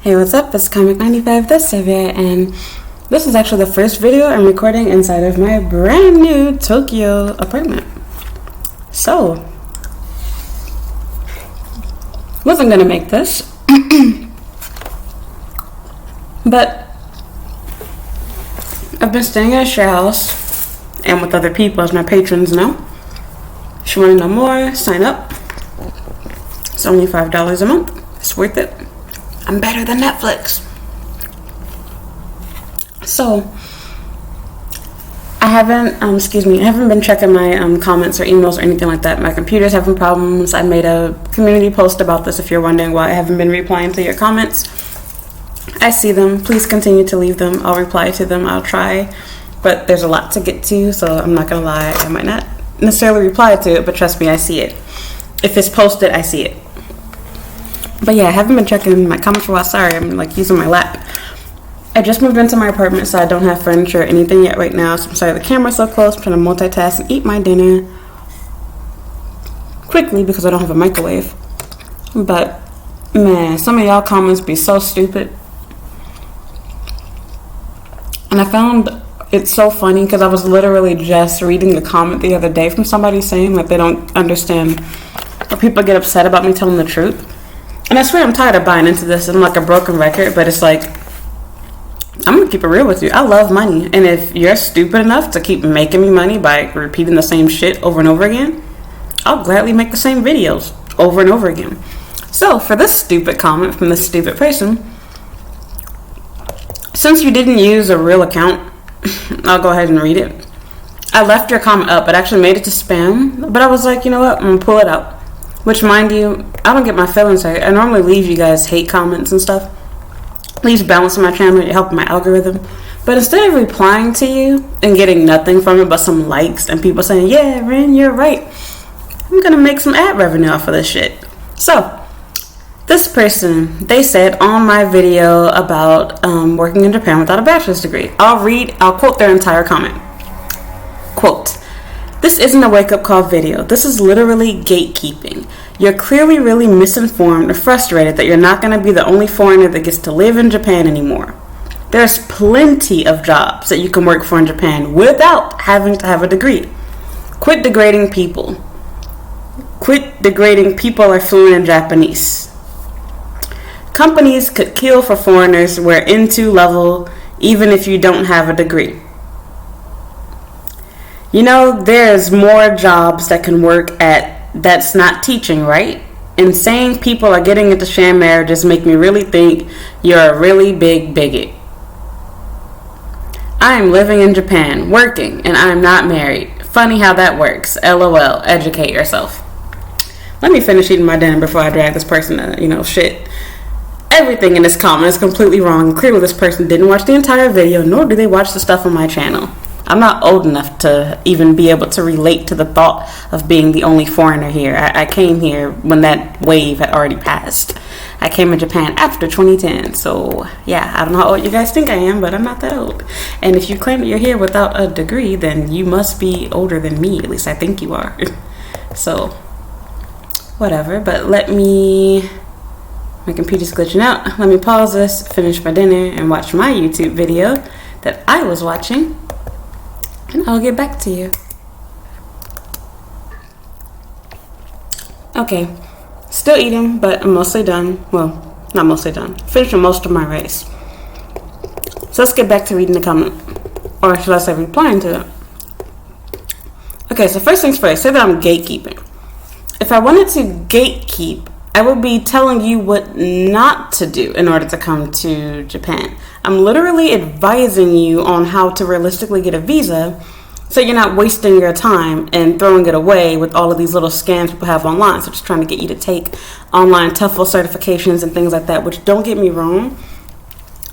Hey, what's up? It's Comic95 this Severe, and this is actually the first video I'm recording inside of my brand new Tokyo apartment. So, wasn't gonna make this, but I've been staying at a share house and with other people, as my patrons know. If you want to know more, sign up. It's only $5 a month. It's worth it. I'm better than Netflix. So, I haven't been checking my comments or emails or anything like that. My computer's having problems. I made a community post about this if you're wondering why I haven't been replying to your comments. I see them. Please continue to leave them. I'll reply to them. I'll try. But there's a lot to get to, so I'm not going to lie. I might not necessarily reply to it, but trust me, I see it. If it's posted, I see it. But yeah, I haven't been checking my comments for a while. Sorry, I'm using my lap. I just moved into my apartment, so I don't have furniture or anything yet right now. So I'm sorry the camera's so close. I'm trying to multitask and eat my dinner quickly because I don't have a microwave. But man, some of y'all comments be so stupid. And I found it so funny because I was literally just reading a comment the other day from somebody saying that they don't understand or people get upset about me telling the truth. And I swear I'm tired of buying into this. I'm like a broken record, but it's like, I'm going to keep it real with you. I love money. And if you're stupid enough to keep making me money by repeating the same shit over and over again, I'll gladly make the same videos over and over again. So for this stupid comment from this stupid person, since you didn't use a real account, I'll go ahead and read it. I left your comment up. It actually made it to spam, but I was like, you know what? I'm going to pull it out. Which, mind you, I don't get my feelings hurt. I normally leave you guys hate comments and stuff. Leaves balance on my channel. It helps my algorithm. But instead of replying to you and getting nothing from it but some likes and people saying, yeah, Ren, you're right, I'm going to make some ad revenue off of this shit. So, this person, they said on my video about working in Japan without a bachelor's degree. I'll quote their entire comment. Quote, "This isn't a wake-up call video. This is literally gatekeeping. You're clearly really misinformed or frustrated that you're not going to be the only foreigner that gets to live in Japan anymore. There's plenty of jobs that you can work for in Japan without having to have a degree. Quit degrading people. Quit degrading people are fluent in Japanese. Companies could kill for foreigners who are N2 level even if you don't have a degree. You know, there's more jobs that can work at that's not teaching, right? And saying people are getting into sham marriages make me really think you're a really big bigot. I am living in Japan, working, and I am not married. Funny how that works. LOL. Educate yourself." Let me finish eating my dinner before I drag this person to, shit. Everything in this comment is completely wrong. Clearly this person didn't watch the entire video, nor do they watch the stuff on my channel. I'm not old enough to even be able to relate to the thought of being the only foreigner here. I came here when that wave had already passed. I came in Japan after 2010. So, yeah, I don't know how old you guys think I am, but I'm not that old. And if you claim that you're here without a degree, then you must be older than me. At least I think you are. So, whatever. But my computer's glitching out. Let me pause this, finish my dinner, and watch my YouTube video that I was watching. And I'll get back to you. Okay, still eating, but I'm mostly done. Well, not mostly done. Finishing most of my rice. So let's get back to reading the comment. Or should I say replying to it? Okay, so first things first, say that I'm gatekeeping. If I wanted to gatekeep, I would be telling you what not to do in order to come to Japan. I'm literally advising you on how to realistically get a visa so you're not wasting your time and throwing it away with all of these little scams people have online. So just trying to get you to take online TOEFL certifications and things like that, which don't get me wrong.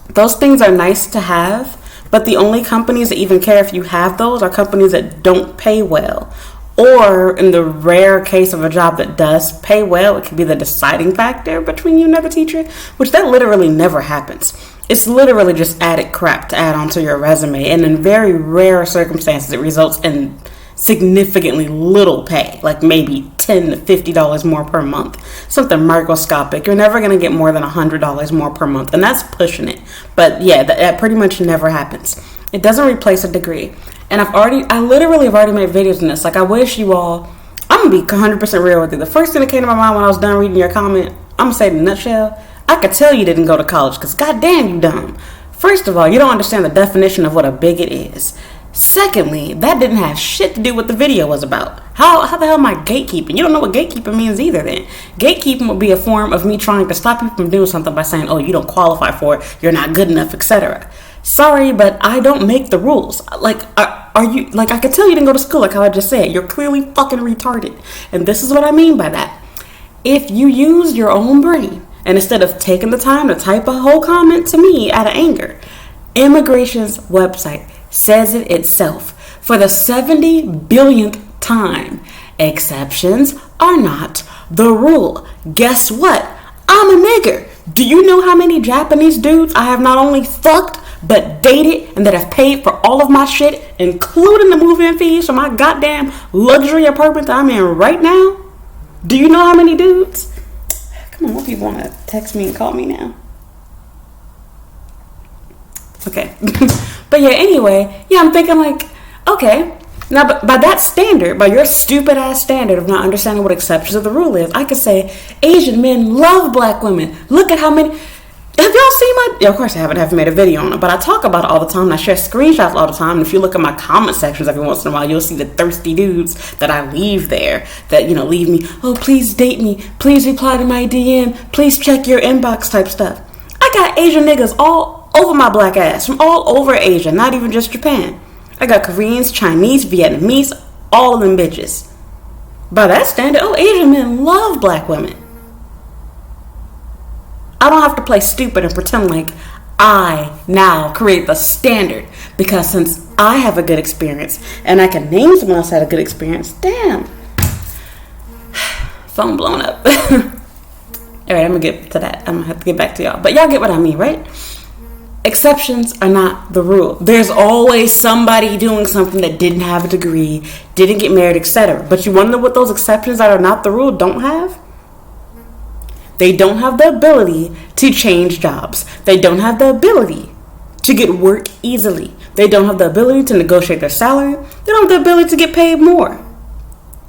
Those things are nice to have, but the only companies that even care if you have those are companies that don't pay well. Or in the rare case of a job that does pay well, it could be the deciding factor between you and another teacher, which that literally never happens. It's literally just added crap to add onto your resume. And in very rare circumstances, it results in significantly little pay, like maybe $10 to $50 more per month, something microscopic. You're never going to get more than $100 more per month, and that's pushing it. But yeah, that pretty much never happens. It doesn't replace a degree. And I literally have already made videos on this. Like, I wish you all, I'm going to be 100% real with you. The first thing that came to my mind when I was done reading your comment, I'm going to say in a nutshell, I could tell you didn't go to college, because goddamn you dumb. First of all, you don't understand the definition of what a bigot is. Secondly, that didn't have shit to do with the video was about. How the hell am I gatekeeping? You don't know what gatekeeping means either then. Gatekeeping would be a form of me trying to stop you from doing something by saying, oh, you don't qualify for it, you're not good enough, etc. Sorry, but I don't make the rules. Like, are you, like, I could tell you didn't go to school, like how I just said. You're clearly fucking retarded. And this is what I mean by that. If you use your own brain, and instead of taking the time to type a whole comment to me out of anger, immigration's website says it itself for the 70 billionth time. Exceptions are not the rule. Guess what? I'm a nigger. Do you know how many Japanese dudes I have not only fucked, but dated, and that have paid for all of my shit, including the moving fees for my goddamn luxury apartment that I'm in right now? Do you know how many dudes? Come on, what people want to text me and call me now? Okay. But yeah, anyway, yeah, I'm thinking like, okay, now but by that standard, by your stupid ass standard of not understanding what exceptions of the rule is, I could say Asian men love black women. Look at how many. Have y'all seen my... Yeah, of course I haven't made a video on it, but I talk about it all the time, and I share screenshots all the time, and if you look at my comment sections every once in a while, you'll see the thirsty dudes that I leave there, that, you know, leave me, oh, please date me, please reply to my DM, please check your inbox type stuff. I got Asian niggas all over my black ass, from all over Asia, not even just Japan. I got Koreans, Chinese, Vietnamese, all of them bitches. By that standard, oh, Asian men love black women. I don't have to play stupid and pretend like I now create the standard, because since I have a good experience and I can name someone else had a good experience, damn, phone blown up. Alright, I'm gonna get to that. I'm gonna have to get back to y'all, but y'all get what I mean, right? Exceptions are not the rule. There's always somebody doing something that didn't have a degree, didn't get married, etc. But you want to know what those exceptions that are not the rule don't have? They don't have the ability to change jobs. They don't have the ability to get work easily. They don't have the ability to negotiate their salary. They don't have the ability to get paid more.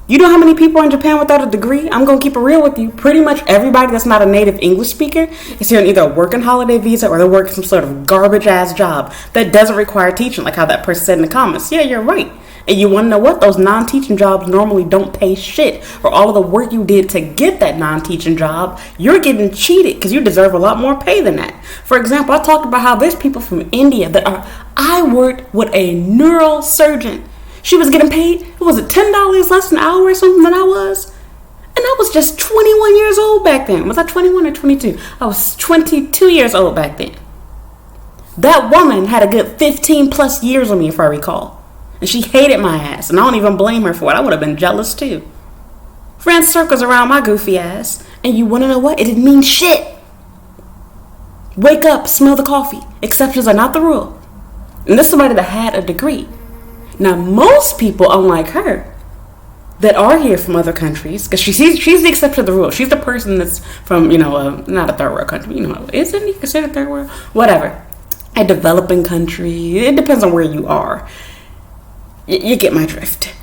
You know how many people are in Japan without a degree? I'm going to keep it real with you. Pretty much everybody that's not a native English speaker is here on either a working holiday visa or they're working some sort of garbage ass job that doesn't require teaching, like how that person said in the comments. Yeah, you're right. And you want to know what? Those non-teaching jobs normally don't pay shit. For all of the work you did to get that non-teaching job, you're getting cheated because you deserve a lot more pay than that. For example, I talked about how there's people from India that are... I worked with a neurosurgeon. She was getting paid, was it $10 less an hour or something than I was? And I was just 21 years old back then. Was I 21 or 22? I was 22 years old back then. That woman had a good 15 plus years on me, if I recall. And she hated my ass, and I don't even blame her for it. I would have been jealous too. Ran circles around my goofy ass, and you want to know what? It didn't mean shit. Wake up, smell the coffee. Exceptions are not the rule. And this is somebody that had a degree. Now, most people, unlike her, that are here from other countries, because she's the exception of the rule. She's the person that's from, not a third world country. Isn't he considered third world? Whatever. A developing country. It depends on where you are. You get my drift.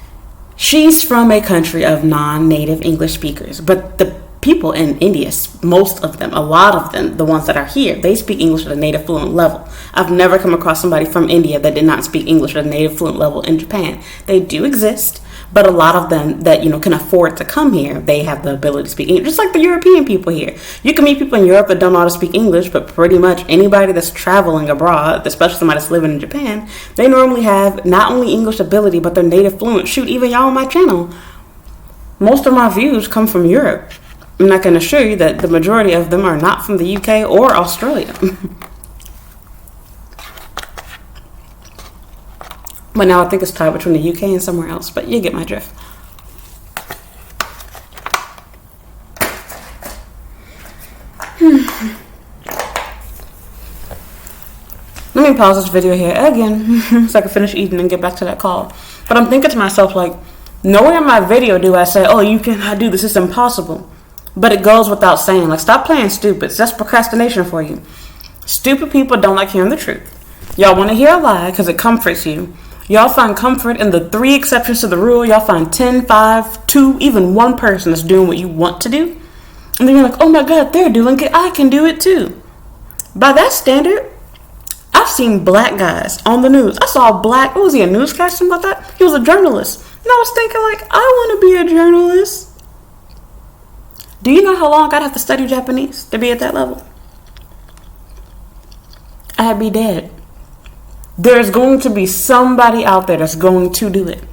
She's from a country of non-native English speakers, but the people in India, most of them, a lot of them, the ones that are here, they speak English at a native fluent level. I've never come across somebody from India that did not speak English at a native fluent level in Japan. They do exist, but a lot of them that, can afford to come here, they have the ability to speak English, just like the European people here. You can meet people in Europe that don't know how to speak English, but pretty much anybody that's traveling abroad, especially somebody that's living in Japan, they normally have not only English ability, but they're native fluent. Shoot, even y'all on my channel, most of my views come from Europe. I'm not going to assure you that the majority of them are not from the UK or Australia. But now I think it's tied between the UK and somewhere else. But you get my drift. Let Let me pause this video here again so I can finish eating and get back to that call. But I'm thinking to myself, like, nowhere in my video do I say, oh, you cannot do this, it's impossible. But it goes without saying, like, stop playing stupid. That's procrastination for you. Stupid people don't like hearing the truth. Y'all want to hear a lie because it comforts you. Y'all find comfort in the 3 exceptions to the rule. Y'all find 10, 5, 2, even 1 person that's doing what you want to do. And then you're like, oh my God, they're doing it. I can do it too. By that standard, I've seen black guys on the news. I saw what was he, a newscaster about that? He was a journalist. And I was thinking, like, I want to be a journalist. Do you know how long I'd have to study Japanese to be at that level? I'd be dead. There's going to be somebody out there that's going to do it.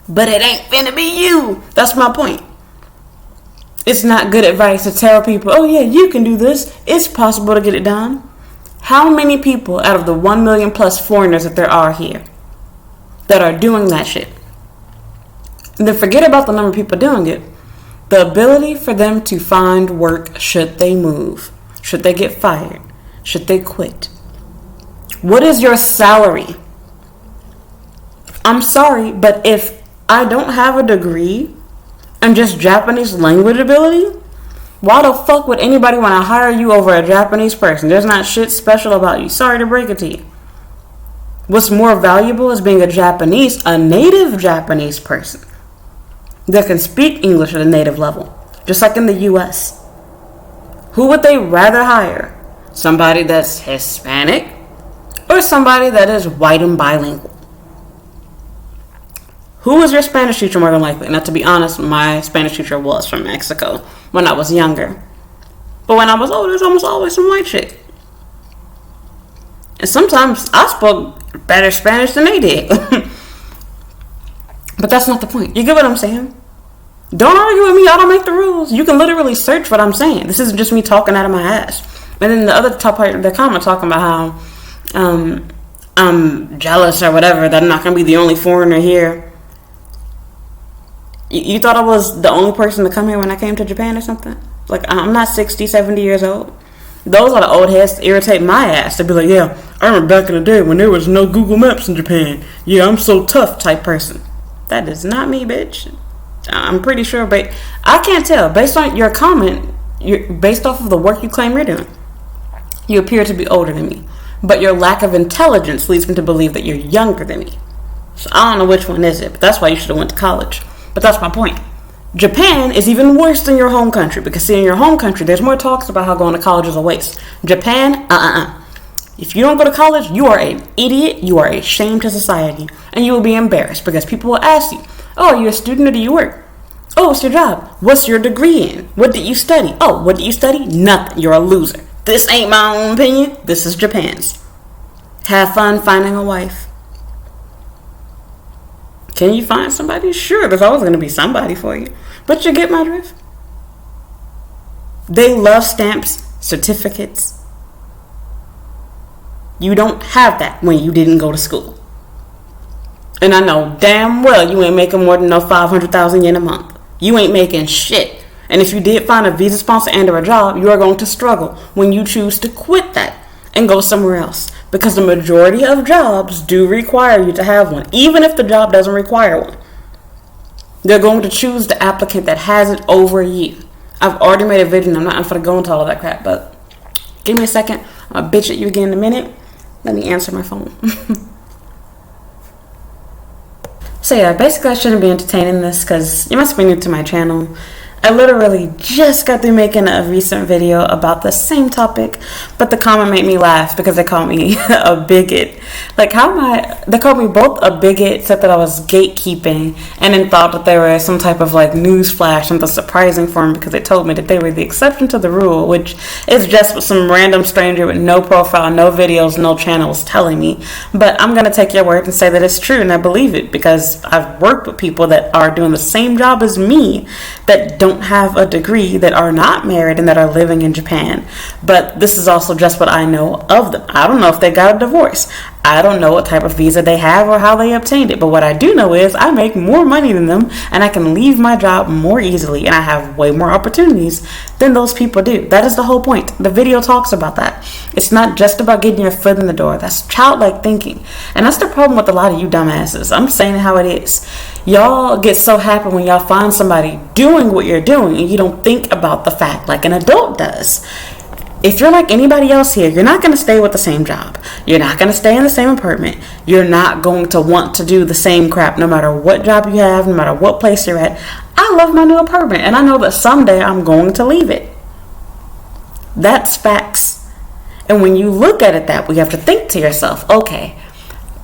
But it ain't finna be you. That's my point. It's not good advice to tell people, oh yeah, you can do this. It's possible to get it done. How many people out of the 1 million plus foreigners that there are here that are doing that shit? And then forget about the number of people doing it. The ability for them to find work should they move, should they get fired, should they quit. What is your salary? I'm sorry, but if I don't have a degree and just Japanese language ability, why the fuck would anybody want to hire you over a Japanese person? There's not shit special about you. Sorry to break it to you. What's more valuable is being a native Japanese person that can speak English at a native level, just like in the US. Who would they rather hire? Somebody that's Hispanic or somebody that is white and bilingual? Who was your Spanish teacher more than likely? Now, to be honest, my Spanish teacher was from Mexico when I was younger. But when I was older, there's almost always some white chick. And sometimes I spoke better Spanish than they did. But that's not the point. You get what I'm saying? Don't argue with me. I don't make the rules. You can literally search what I'm saying. This isn't just me talking out of my ass. And then the other top part of the comment talking about how I'm jealous or whatever, that I'm not going to be the only foreigner here. You thought I was the only person to come here when I came to Japan or something? Like, I'm not 60, 70 years old. Those are the old heads that irritate my ass. To be like, yeah, I remember back in the day when there was no Google Maps in Japan. Yeah, I'm so tough type person. That is not me, bitch. I'm pretty sure, but I can't tell. Based on your comment, based off of the work you claim you're doing, you appear to be older than me. But your lack of intelligence leads me to believe that you're younger than me. So I don't know which one is it, but that's why you should have went to college. But that's my point. Japan is even worse than your home country, because see, in your home country, there's more talks about how going to college is a waste. Japan, If you don't go to college, you are an idiot, you are a shame to society, and you will be embarrassed because people will ask you, oh, are you a student or do you work? Oh, what's your job? What's your degree in? What did you study? Oh, what did you study? Nothing. You're a loser. This ain't my own opinion. This is Japan's. Have fun finding a wife. Can you find somebody? Sure, there's always going to be somebody for you. But you get my drift. They love stamps, certificates. You don't have that when you didn't go to school. And I know damn well you ain't making more than 500,000 yen a month. You ain't making shit. And if you did find a visa sponsor and or a job, you are going to struggle when you choose to quit that and go somewhere else. Because the majority of jobs do require you to have one, even if the job doesn't require one. They're going to choose the applicant that has it over you. I've already made a video, and I'm not going to go into all of that crap, but give me a second. I'll bitch at you again in a minute. Let me answer my phone. So yeah, basically I shouldn't be entertaining this because you must be new to my channel. I literally just got through making a recent video about the same topic, but the comment made me laugh because they called me a bigot. Like, they called me both a bigot, said that I was gatekeeping, and then thought that they were some type of like news flash, something surprising for them because they told me that they were the exception to the rule, which is just what some random stranger with no profile, no videos, no channels telling me. But I'm going to take your word and say that it's true, and I believe it because I've worked with people that are doing the same job as me that don't have a degree, that are not married, and that are living in Japan. But this is also just what I know of them. I don't know if they got a divorce. I don't know what type of visa they have or how they obtained it, but what I do know is I make more money than them, and I can leave my job more easily, and I have way more opportunities than those people do. That is the whole point. The video talks about that. It's not just about getting your foot in the door. That's childlike thinking, and that's the problem with a lot of you dumbasses. I'm saying how it is. Y'all get so happy when y'all find somebody doing what you're doing, and you don't think about the fact like an adult does. If you're like anybody else here, you're not going to stay with the same job. You're not going to stay in the same apartment. You're not going to want to do the same crap no matter what job you have, no matter what place you're at. I love my new apartment, and I know that someday I'm going to leave it. That's facts. And when you look at it that way, you have to think to yourself, okay,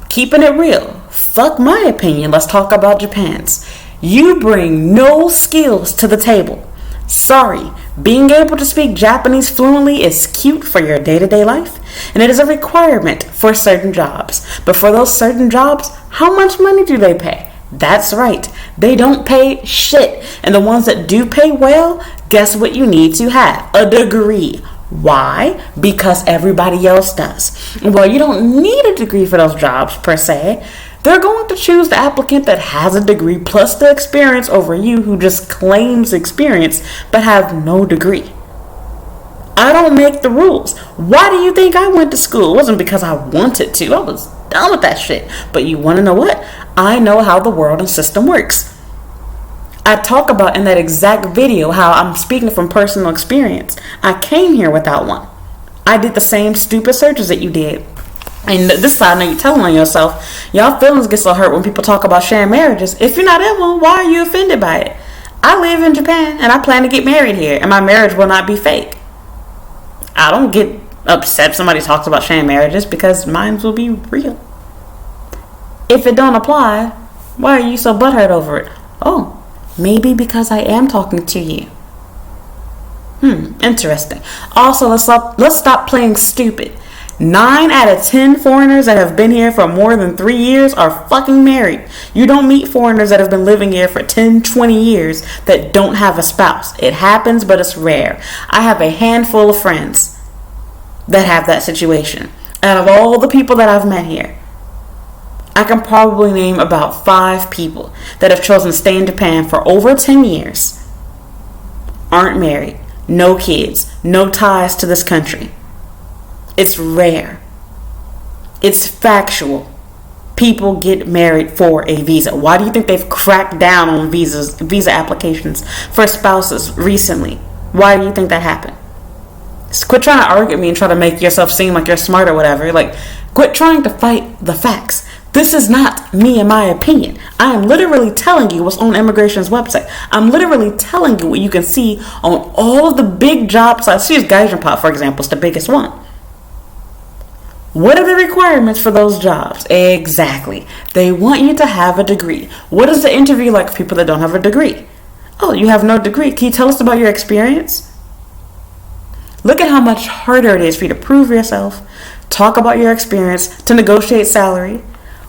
keeping it real, fuck my opinion, let's talk about Japan's. You bring no skills to the table. Sorry, being able to speak Japanese fluently is cute for your day-to-day life, and it is a requirement for certain jobs. But for those certain jobs, how much money do they pay? That's right, they don't pay shit. And the ones that do pay well, guess what you need to have? A degree. Why? Because everybody else does. Well, you don't need a degree for those jobs per se. They're going to choose the applicant that has a degree plus the experience over you who just claims experience but have no degree. I don't make the rules. Why do you think I went to school? It wasn't because I wanted to. I was done with that shit. But you want to know what? I know how the world and system works. I talk about in that exact video how I'm speaking from personal experience. I came here without one. I did the same stupid searches that you did. And this side, now you're telling on yourself. Y'all feelings get so hurt when people talk about sharing marriages. If you're not in one, why are you offended by it? I live in Japan and I plan to get married here, and my marriage will not be fake. I don't get upset if somebody talks about sharing marriages because mine will be real. If it don't apply, why are you so butthurt over it? Oh, maybe because I am talking to you. Interesting. Also, let's stop playing stupid. 9 out of 10 foreigners that have been here for more than 3 years are fucking married. You don't meet foreigners that have been living here for 10, 20 years that don't have a spouse. It happens, but it's rare. I have a handful of friends that have that situation. Out of all the people that I've met here, I can probably name about 5 people that have chosen to stay in Japan for over 10 years, aren't married, no kids, no ties to this country. It's rare. It's factual. People get married for a visa. Why do you think they've cracked down on visa applications for spouses recently? Why do you think that happened? Just quit trying to argue with me and try to make yourself seem like you're smart or whatever. Like, quit trying to fight the facts. This is not me and my opinion. I am literally telling you what's on immigration's website. I'm literally telling you what you can see on all of the big job sites. Use Gaijinpot, for example, is the biggest one. What are the requirements for those jobs? Exactly. They want you to have a degree. What is the interview like for people that don't have a degree? Oh, you have no degree. Can you tell us about your experience? Look at how much harder it is for you to prove yourself, talk about your experience, to negotiate salary.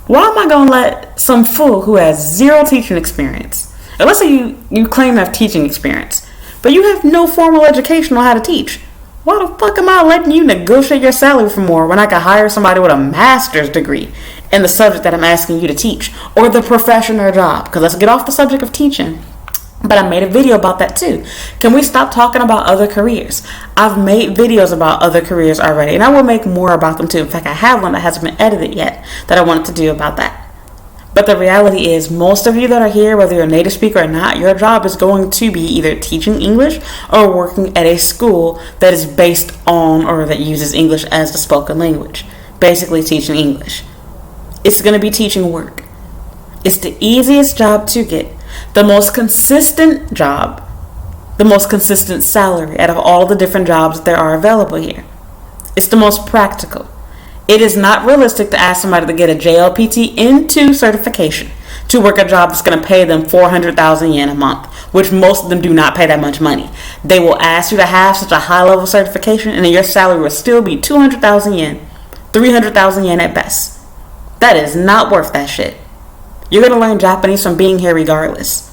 Why am I going to let some fool who has 0 teaching experience, and let's say you claim to have teaching experience, but you have no formal education on how to teach. Why the fuck am I letting you negotiate your salary for more when I can hire somebody with a master's degree in the subject that I'm asking you to teach, or the profession or job? Because let's get off the subject of teaching. But I made a video about that too. Can we stop talking about other careers? I've made videos about other careers already, and I will make more about them too. In fact, I have one that hasn't been edited yet that I wanted to do about that. But the reality is, most of you that are here, whether you're a native speaker or not, your job is going to be either teaching English or working at a school that is based on or that uses English as the spoken language. Basically teaching English. It's going to be teaching work. It's the easiest job to get, the most consistent job, the most consistent salary out of all the different jobs that there are available here. It's the most practical. It is not realistic to ask somebody to get a JLPT N2 certification to work a job that's going to pay them 400,000 yen a month, which most of them do not pay that much money. They will ask you to have such a high-level certification, and then your salary will still be 200,000 yen, 300,000 yen at best. That is not worth that shit. You're going to learn Japanese from being here regardless.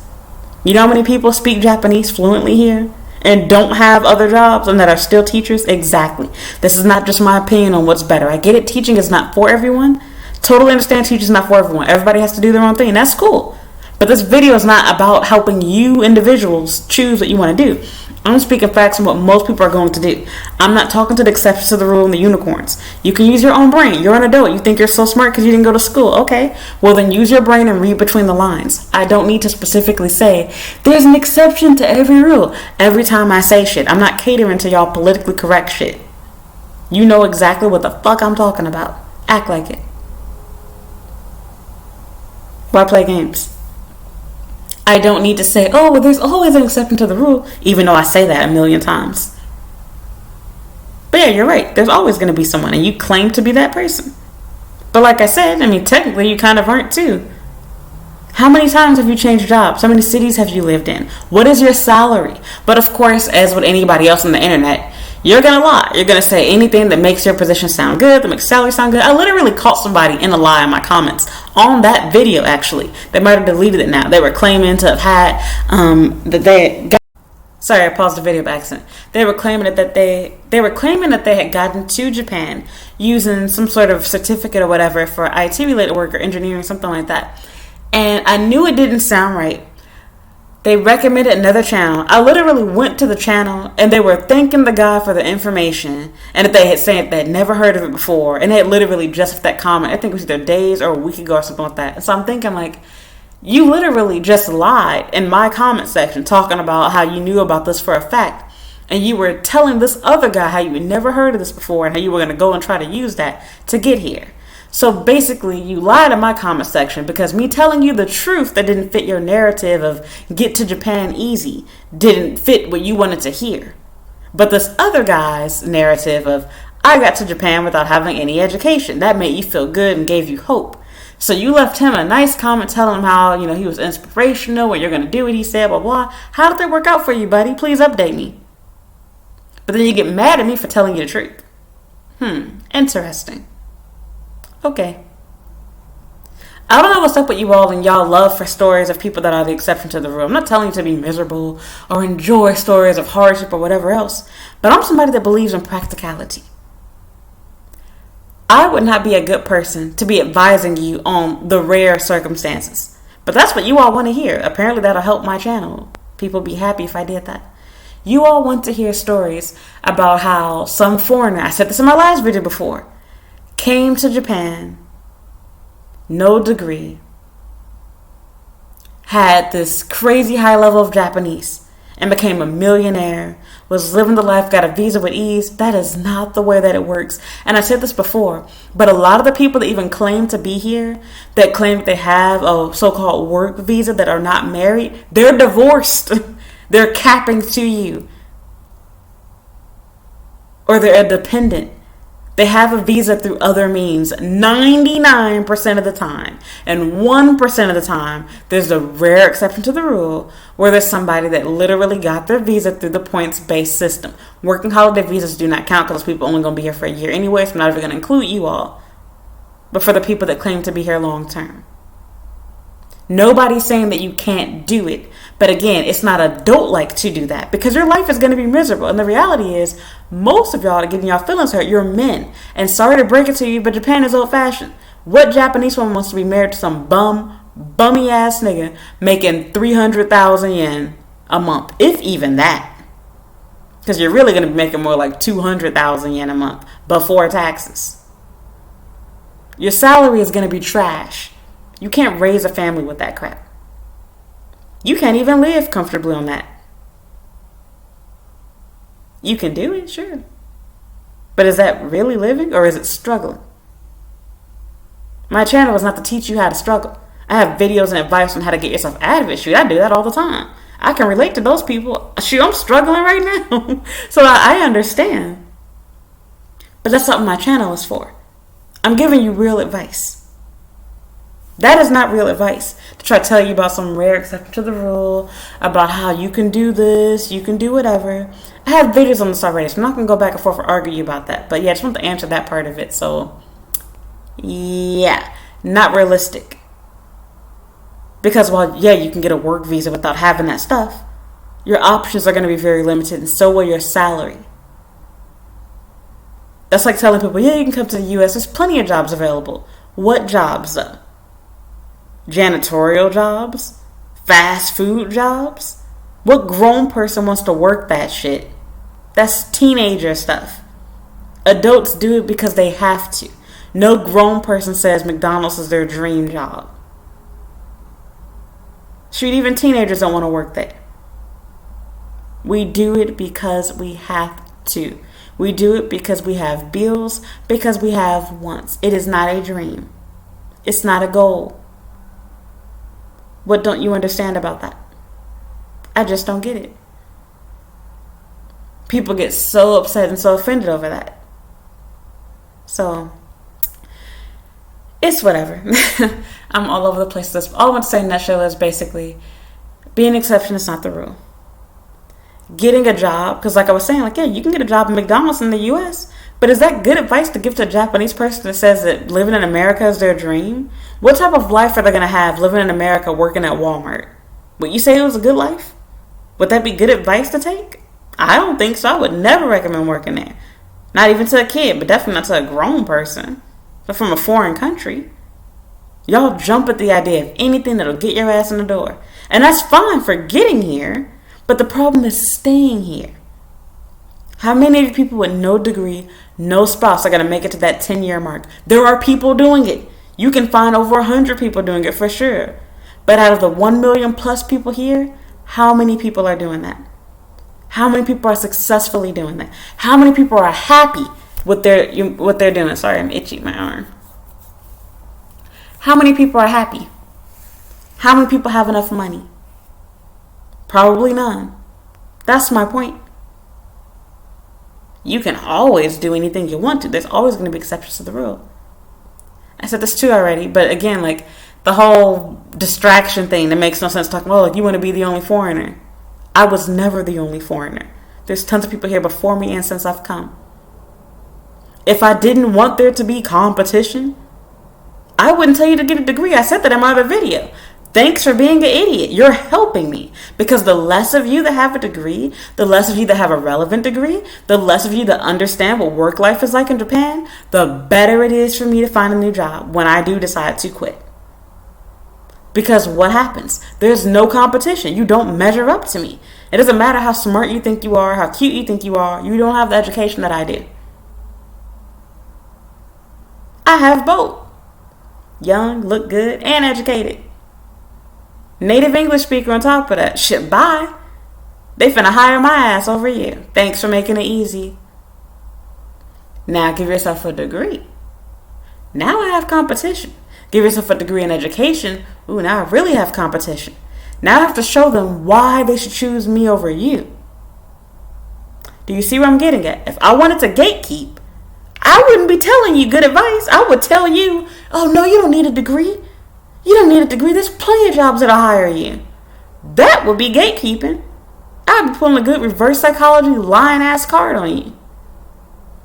You know how many people speak Japanese fluently here? and don't have other jobs and that are still teachers? Exactly. This is not just my opinion on what's better. I get it. Teaching is not for everyone. Totally understand teaching is not for everyone. Everybody has to do their own thing. That's cool. But this video is not about helping you individuals choose what you want to do. I'm speaking facts on what most people are going to do. I'm not talking to the exceptions to the rule and the unicorns. You can use your own brain. You're an adult. You think you're so smart because you didn't go to school. Okay. Well, then use your brain and read between the lines. I don't need to specifically say, there's an exception to every rule. Every time I say shit, I'm not catering to y'all politically correct shit. You know exactly what the fuck I'm talking about. Act like it. Why play games? I don't need to say, oh, well, there's always an exception to the rule, even though I say that a million times. But yeah, you're right. There's always going to be someone, and you claim to be that person. But like I said, I mean, technically, you kind of aren't too. How many times have you changed jobs? How many cities have you lived in? What is your salary? But of course, as with anybody else on the internet, you're going to lie. You're going to say anything that makes your position sound good, that makes salary sound good. I literally caught somebody in a lie in my comments on that video, actually. They might have deleted it now. They were claiming to have had, that they got, sorry, I paused the video by accident. They were claiming that they had gotten to Japan using some sort of certificate or whatever for IT-related work or engineering, something like that. And I knew it didn't sound right. They recommended another channel. I literally went to the channel and they were thanking the guy for the information and that they had said they had never heard of it before. And they had literally just that comment, I think it was either days or a week ago or something like that. And so I'm thinking like, you literally just lied in my comment section talking about how you knew about this for a fact. And you were telling this other guy how you had never heard of this before and how you were going to go and try to use that to get here. So basically, you lied in my comment section because me telling you the truth that didn't fit your narrative of get to Japan easy didn't fit what you wanted to hear. But this other guy's narrative of I got to Japan without having any education, that made you feel good and gave you hope. So you left him a nice comment telling him how, he was inspirational and you're going to do what he said, blah, blah. How did that work out for you, buddy? Please update me. But then you get mad at me for telling you the truth. Interesting. Okay. I don't know what's up with you all and y'all love for stories of people that are the exception to the rule. I'm not telling you to be miserable or enjoy stories of hardship or whatever else, but I'm somebody that believes in practicality. I would not be a good person to be advising you on the rare circumstances, but that's what you all want to hear. Apparently that'll help my channel. People be happy if I did that. You all want to hear stories about how some foreigner, I said this in my last video before, came to Japan, no degree, had this crazy high level of Japanese, and became a millionaire, was living the life, got a visa with ease. That is not the way that it works. And I said this before, but a lot of the people that even claim to be here, that claim that they have a so-called work visa that are not married, they're divorced. They're capping to you. Or they're a dependent. They have a visa through other means 99% of the time. And 1% of the time, there's a rare exception to the rule where there's somebody that literally got their visa through the points-based system. Working holiday visas do not count because people are only going to be here for a year anyway, so I'm not even going to include you all. But for the people that claim to be here long term. Nobody's saying that you can't do it. But again, it's not adult-like to do that because your life is going to be miserable. And the reality is, most of y'all are getting y'all feelings hurt. You're men. And sorry to break it to you, but Japan is old-fashioned. What Japanese woman wants to be married to some bummy-ass nigga making 300,000 yen a month? If even that. Because you're really going to be making more like 200,000 yen a month before taxes. Your salary is going to be trash. You can't raise a family with that crap. You can't even live comfortably on that. You can do it, sure. But is that really living or is it struggling? My channel is not to teach you how to struggle. I have videos and advice on how to get yourself out of it. Shoot, I do that all the time. I can relate to those people. Shoot, I'm struggling right now. So I understand. But that's not what my channel is for. I'm giving you real advice. That is not real advice to try to tell you about some rare exception to the rule, about how you can do this, you can do whatever. I have videos on this already, so I'm not going to go back and forth or argue about that. But yeah, I just want to answer that part of it. So, yeah, not realistic. Because while, yeah, you can get a work visa without having that stuff, Your options are going to be very limited, and so will your salary. That's like telling people, yeah, you can come to the U.S. There's plenty of jobs available. What jobs, though? Janitorial jobs? Fast food jobs? What grown person wants to work that shit? That's teenager stuff. Adults do it because they have to. No grown person says McDonald's is their dream job. Shoot, even teenagers don't want to work there. We do it because we have to. We do it because we have bills, because we have wants. It is not a dream. It's not a goal. What don't you understand about that? I just don't get it. People get so upset and so offended over that. So, it's whatever. I'm all over the place. All I want to say in a nutshell is basically, being an exception is not the rule. Getting a job, because like I was saying, like, yeah, you can get a job at McDonald's in the U.S., but is that good advice to give to a Japanese person that says that living in America is their dream? What type of life are they going to have living in America working at Walmart? Would you say it was a good life? Would that be good advice to take? I don't think so. I would never recommend working there. Not even to a kid, but definitely not to a grown person. But from a foreign country. Y'all jump at the idea of anything that'll get your ass in the door. And that's fine for getting here, but the problem is staying here. How many of you people with no degree, no spouse are going to make it to that 10-year mark? There are people doing it. You can find over 100 people doing it for sure. But out of the 1 million plus people here, how many people are doing that? How many people are successfully doing that? How many people are happy with what they're doing? Sorry, I'm itchy, my arm. How many people are happy? How many people have enough money? Probably none. That's my point. You can always do anything you want to. There's always going to be exceptions to the rule. I said this too already, but again, like the whole distraction thing that makes no sense talking about, like, you want to be the only foreigner. I was never the only foreigner. There's tons of people here before me and since I've come. If I didn't want there to be competition, I wouldn't tell you to get a degree. I said that in my other video. Thanks for being an idiot. You're helping me. Because the less of you that have a degree, the less of you that have a relevant degree, the less of you that understand what work life is like in Japan, the better it is for me to find a new job when I do decide to quit. Because what happens? There's no competition. You don't measure up to me. It doesn't matter how smart you think you are, how cute you think you are. You don't have the education that I do. I have both. Young, look good, and educated. Native English speaker on top of that. Shit, bye. They finna hire my ass over you. Thanks for making it easy. Now give yourself a degree. Now I have competition. Give yourself a degree in education. Ooh, now I really have competition. Now I have to show them why they should choose me over you. Do you see where I'm getting at? If I wanted to gatekeep, I wouldn't be telling you good advice. I would tell you, oh no, you don't need a degree. You don't need a degree. There's plenty of jobs that'll hire you. That would be gatekeeping. I'd be pulling a good reverse psychology lying ass card on you.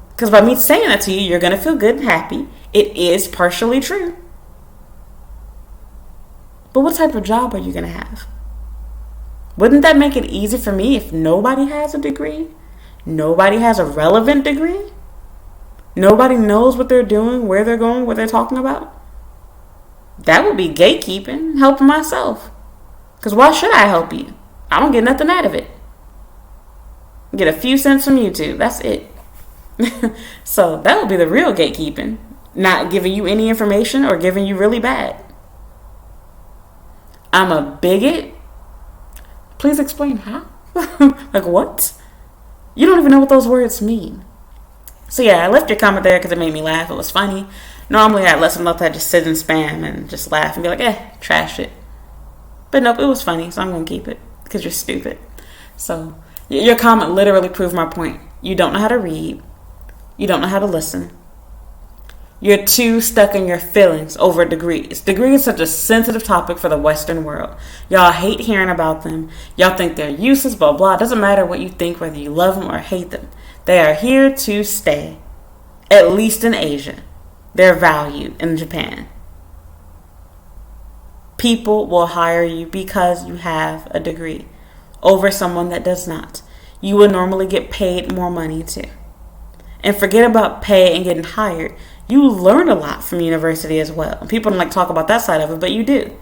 Because by me saying that to you, you're going to feel good and happy. It is partially true. But what type of job are you going to have? Wouldn't that make it easy for me if nobody has a degree? Nobody has a relevant degree? Nobody knows what they're doing, where they're going, what they're talking about? That would be gatekeeping, helping myself. Because why should I help you? I don't get nothing out of it. Get a few cents from YouTube. That's it. So that would be the real gatekeeping. Not giving you any information or giving you really bad. I'm a bigot? Please explain how? Like what? You don't even know what those words mean. So yeah, I left your comment there because it made me laugh. It was funny. Normally I'd let something like that just sit in spam and just laugh and be like, trash it. But nope, it was funny, so I'm going to keep it because you're stupid. So your comment literally proved my point. You don't know how to read. You don't know how to listen. You're too stuck in your feelings over degrees. Degree is such a sensitive topic for the Western world. Y'all hate hearing about them. Y'all think they're useless, blah, blah. It doesn't matter what you think, whether you love them or hate them. They are here to stay, at least in Asia. They're valued in Japan. People will hire you because you have a degree. over someone that does not. You will normally get paid more money too. And forget about pay and getting hired. You learn a lot from university as well. People don't like to talk about that side of it, but you do.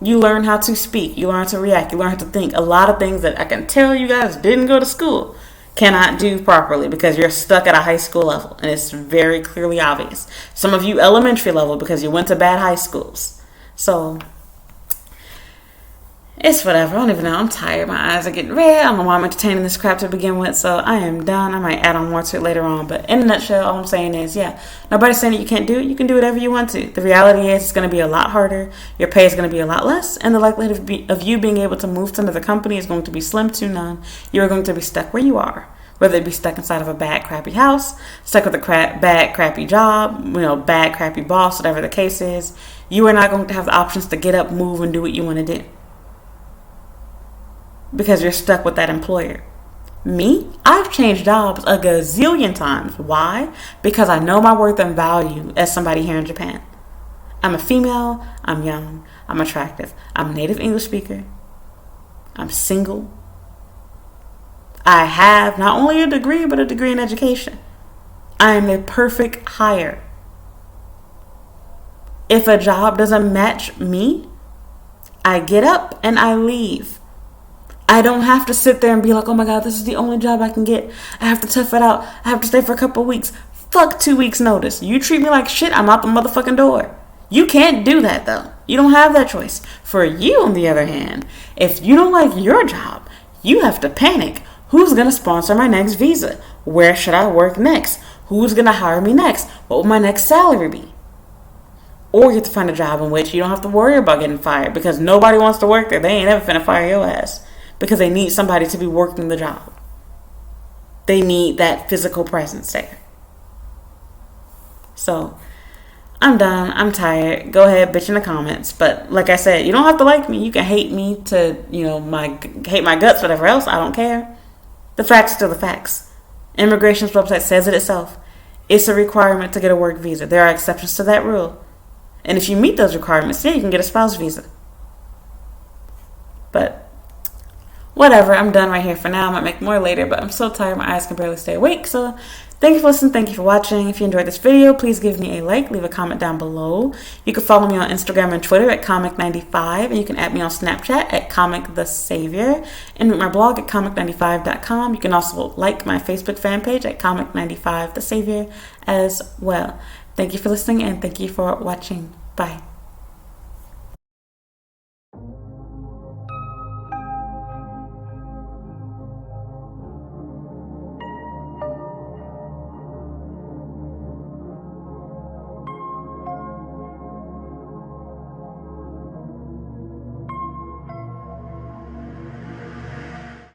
You learn how to speak. You learn how to react. You learn how to think. A lot of things that I can tell you guys didn't go to school cannot do properly because you're stuck at a high school level. And it's very clearly obvious. Some of you elementary level because you went to bad high schools. So it's whatever. I don't even know. I'm tired. My eyes are getting red. I don't know why I'm entertaining this crap to begin with. So I am done. I might add on more to it later on. But in a nutshell, all I'm saying is, yeah, nobody's saying that you can't do it. You can do whatever you want to. The reality is it's going to be a lot harder. Your pay is going to be a lot less. And the likelihood of you being able to move to another company is going to be slim to none. You're going to be stuck where you are. Whether it be stuck inside of a bad, crappy house, stuck with a bad, crappy job, bad, crappy boss, whatever the case is, you are not going to have the options to get up, move, and do what you want to do. Because you're stuck with that employer. Me, I've changed jobs a gazillion times. Why? Because I know my worth and value as somebody here in Japan. I'm a female, I'm young, I'm attractive, I'm a native English speaker, I'm single. I have not only a degree, but a degree in education. I am a perfect hire. If a job doesn't match me, I get up and I leave. I don't have to sit there and be like, oh my God, this is the only job I can get. I have to tough it out. I have to stay for a couple of weeks. Fuck 2 weeks notice. You treat me like shit, I'm out the motherfucking door. You can't do that though. You don't have that choice. For you, on the other hand, if you don't like your job, you have to panic. Who's going to sponsor my next visa? Where should I work next? Who's going to hire me next? What will my next salary be? Or you have to find a job in which you don't have to worry about getting fired because nobody wants to work there. They ain't ever finna fire your ass because they need somebody to be working the job. They need that physical presence there. So, I'm done. I'm tired. Go ahead, bitch in the comments. But like I said, you don't have to like me. You can hate me to, hate my guts, whatever else. I don't care. The facts are still the facts. Immigration's website says it itself. It's a requirement to get a work visa. There are exceptions to that rule. And if you meet those requirements, yeah, you can get a spouse visa. But whatever, I'm done right here for now. I might make more later, but I'm so tired my eyes can barely stay awake. So thank you for listening. Thank you for watching. If you enjoyed this video, please give me a like. Leave a comment down below. You can follow me on Instagram and Twitter at comic95. And you can add me on Snapchat at comicthesavior. And read my blog at comic95.com. You can also like my Facebook fan page at comic95thesavior as well. Thank you for listening and thank you for watching. Bye.